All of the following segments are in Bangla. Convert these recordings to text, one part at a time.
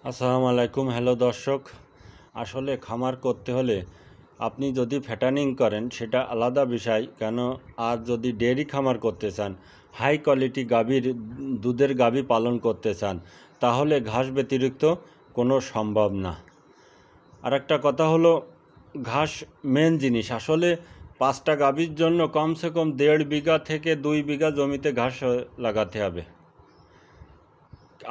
আসসালামু আলাইকুম। হ্যালো দর্শক, আসলে খামার করতে হলে আপনি যদি ফ্যাটানিং করেন সেটা আলাদা বিষয় কেন। আর যদি ডেয়ারি খামার করতে চান, হাই কোয়ালিটি গাভীর দুধের গাভী পালন করতে চান, তাহলে ঘাস ব্যতিরিক্ত কোনো সম্ভব না। আর একটা কথা হলো, ঘাস মেন জিনিস। আসলে 5টা গাভীর জন্য কমসে কম 1.5 বিঘা থেকে 2 বিঘা জমিতে ঘাস লাগাতে হবে।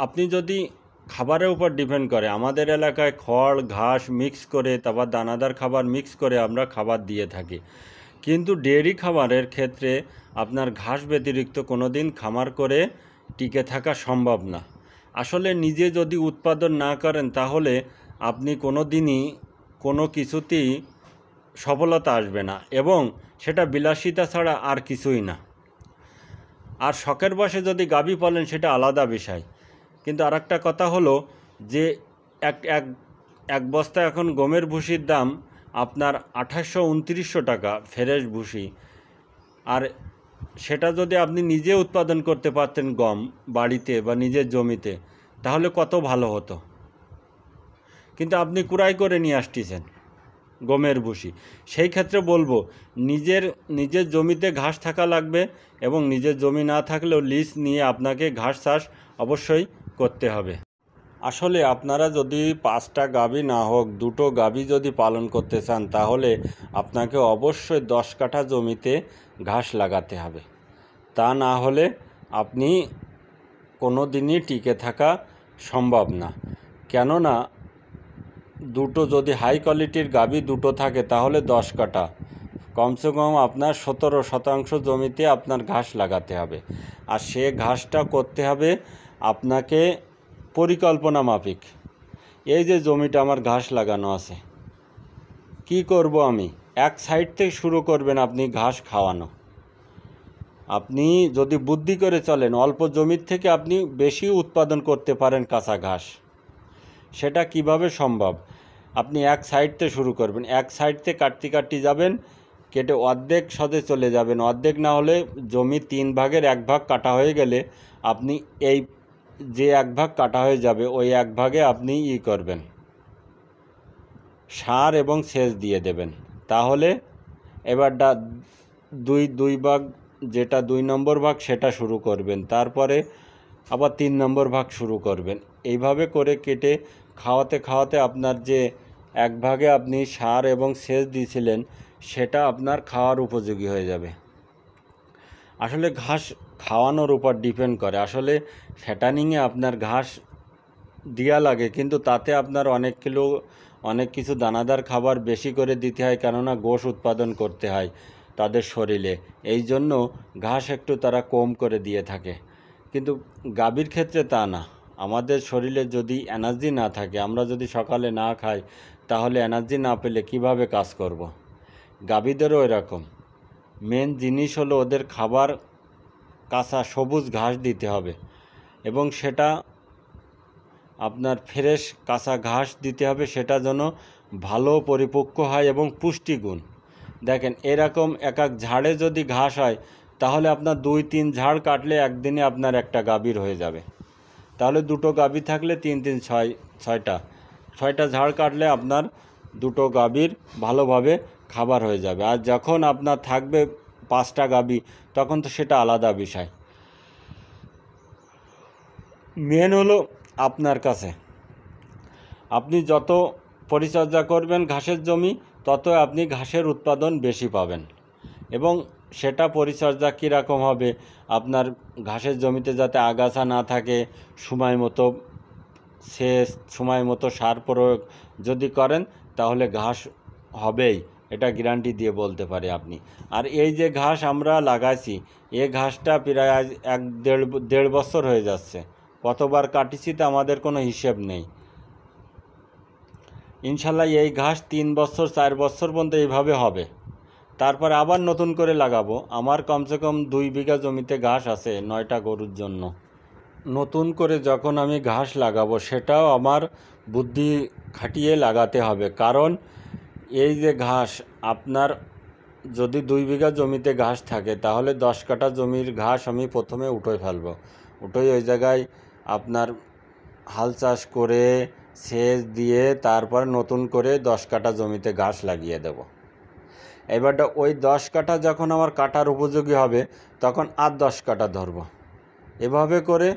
আপনি যদি খাবারের উপর ডিপেন্ড করে, আমাদের এলাকায় খড় ঘাস মিক্স করে, তারপর দানাদার খাবার মিক্স করে আমরা খাবার দিয়ে থাকি। কিন্তু ডেয়ারি খামারের ক্ষেত্রে আপনার ঘাস ব্যতিরিক্ত কোনো দিন খামার করে টিকে থাকা সম্ভব না। আসলে নিজে যদি উৎপাদন না করেন তাহলে আপনি কোনো দিনই কোনো কিছুতেই সফলতা আসবে না, এবং সেটা বিলাসিতা ছাড়া আর কিছুই না। আর শখের বশে যদি গাভী পালেন সেটা আলাদা বিষয়। কিন্তু আর একটা কথা হলো যে এক এক এক বস্তা এখন গমের ভুসির দাম আপনার 2800-2900 টাকা ফ্রেশ ভুসি। আর সেটা যদি আপনি নিজে উৎপাদন করতে পারতেন গম বাড়িতে বা নিজের জমিতে, তাহলে কত ভালো হতো। কিন্তু আপনি কুড়াই করে নিয়ে আসতেছেন গমের ভুসি। সেই ক্ষেত্রে বলবো, নিজের জমিতে ঘাস থাকা লাগবে, এবং নিজের জমি না থাকলেও লিজ নিয়ে আপনাকে ঘাস চাষ অবশ্যই করতে হবে। আসলে আপনারা যদি 5টা গাভী না হোক 2টো গাভী যদি পালন করতে চান, তাহলে আপনাকে অবশ্যই 10 কাঠা জমিতে ঘাস লাগাতে হবে। তা না হলে আপনি কোনো দিনই টিকে থাকা সম্ভব না। কেননা দুটো যদি হাই কোয়ালিটির গাভী দুটো থাকে তাহলে 10 কাঠা, কমসে কম আপনার 17% জমিতে আপনার ঘাস লাগাতে হবে। আর সে ঘাসটা করতে হবে আপনাকে পরিকল্পনা মাফিক। এই যে জমিটা আমার ঘাস লাগানো আছে, কি করব আমি? এক সাইড থেকে শুরু করবেন আপনি ঘাস খাওয়ানো। আপনি যদি বুদ্ধি করে চলেন, অল্প জমির থেকে আপনি বেশি উৎপাদন করতে পারেন কাঁচা ঘাস। সেটা কিভাবে সম্ভব? আপনি এক সাইড থেকে শুরু করবেন, এক সাইড থেকে কাটতে যাবেন, কেটে অর্ধেক সদে চলে যাবেন। অর্ধেক না হলে জমি 3 ভাগের 1 ভাগ কাটা হয়ে গেলে আপনি এই যে 1 ভাগ কাটা হয়ে যাবে ওই 1 ভাগে আপনি করবেন, সার এবং সেচ দিয়ে দেবেন। তাহলে এবারটা দুই ভাগ, যেটা 2 নম্বর ভাগ সেটা শুরু করবেন, তারপরে আবার 3 নম্বর ভাগ শুরু করবেন। এইভাবে করে কেটে খাওয়াতে আপনার যে 1 ভাগে আপনি সার এবং সেচ দিয়েছিলেন সেটা আপনার খাওয়ার উপযোগী হয়ে যাবে। আসলে ঘাস খাওয়ানোর উপর ডিপেন্ড করে। আসলে ফ্যাটানিংয়ে আপনার ঘাস দেওয়া লাগে, কিন্তু তাতে আপনার অনেক কিছু দানাদার খাবার বেশি করে দিতে হয়, কেননা গোশ উৎপাদন করতে হয় তাদের শরীরে। এই জন্য ঘাস একটু তারা কম করে দিয়ে থাকে। কিন্তু গাভীর ক্ষেত্রে তা না। আমাদের শরীরে যদি এনার্জি না থাকে, আমরা যদি সকালে না খাই, তাহলে এনার্জি না পেলে কিভাবে কাজ করব। গাভীদেরও এরকম। মেন জিনিস হলো ওদের খাবার কাঁচা সবুজ ঘাস দিতে হবে, এবং সেটা আপনার ফ্রেশ কাঁচা ঘাস দিতে হবে, সেটা যেন ভালো পরিপক্ক হয় এবং পুষ্টিগুণ। দেখেন, এরকম এক ঝাড়ে যদি ঘাস হয় তাহলে আপনার 2-3 ঝাড় কাটলে একদিনে আপনার একটা গাভীর হয়ে যাবে। তাহলে 2টো গাভী থাকলে 3-3 6টা ঝাড় কাটলে আপনার 2টো গাভীর ভালোভাবে খাবার হয়ে যাবে। আর যখন আপনার থাকবে 5টা গাভী, তখন তো সেটা আলাদা বিষয়। মেন হলো আপনার কাছে, আপনি যত পরিচর্যা করবেন ঘাসের জমি, তত আপনি ঘাসের উৎপাদন বেশি পাবেন। এবং সেটা পরিচর্যা কীরকম হবে, আপনার ঘাসের জমিতে যাতে আগাছা না থাকে, সময় মতো সেচ, সময় মতো সার প্রয়োগ যদি করেন তাহলে ঘাস হবেই, এটা গ্যারান্টি দিয়ে বলতে পারি আপনি। আর এই যে ঘাস আমরা লাগাইছি, এই ঘাসটা প্রায় আজ 1-1.5 বছর হয়ে যাচ্ছে। কতবার কাটিছি তা আমাদের কোনো হিসেব নেই। ইনশাল্লাহ এই ঘাস 3 বছর 4 বছর পর্যন্ত এইভাবে হবে। তারপরে আবার নতুন করে লাগাবো। আমার কমসে কম 2 বিঘা জমিতে ঘাস আছে 9টা গরুর জন্য। নতুন করে যখন আমি ঘাস লাগাবো সেটাও আমার বুদ্ধি খাটিয়ে লাগাতে হবে, কারণ এই যে ঘাস আপনার যদি 2 বিঘা জমিতে ঘাস থাকে তাহলে 10 কাঠা জমির ঘাস আমি প্রথমে উঠোয় ফেলবো। ওই জায়গায় আপনার হাল চাষ করে সেচ দিয়ে তারপর নতুন করে 10 কাঠা জমিতে ঘাস লাগিয়ে দেব। এবারটা ওই 10 কাঠা যখন আমার কাটার উপযোগী হবে তখন আর 10 কাঠা ধরবো। এভাবে করে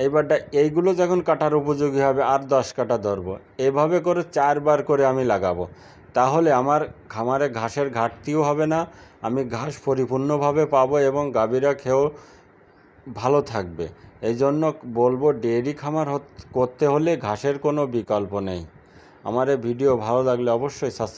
এইবারটা এইগুলো যখন কাটার উপযোগী হবে আর 10 কাঠা ধরবো। এভাবে করে 4 বার করে আমি লাগাবো। তাহলে আমার খামারে ঘাসের ঘাটতিও হবে না, আমি ঘাস পরিপূর্ণভাবে পাবো এবং গাভীরা খেয়েও ভালো থাকবে। এই জন্য বলবো ডেয়ারি খামার করতে হলে ঘাসের কোনো বিকল্প নেই। আমার এই ভিডিও ভালো লাগলে অবশ্যই সাবস্ক্রাইব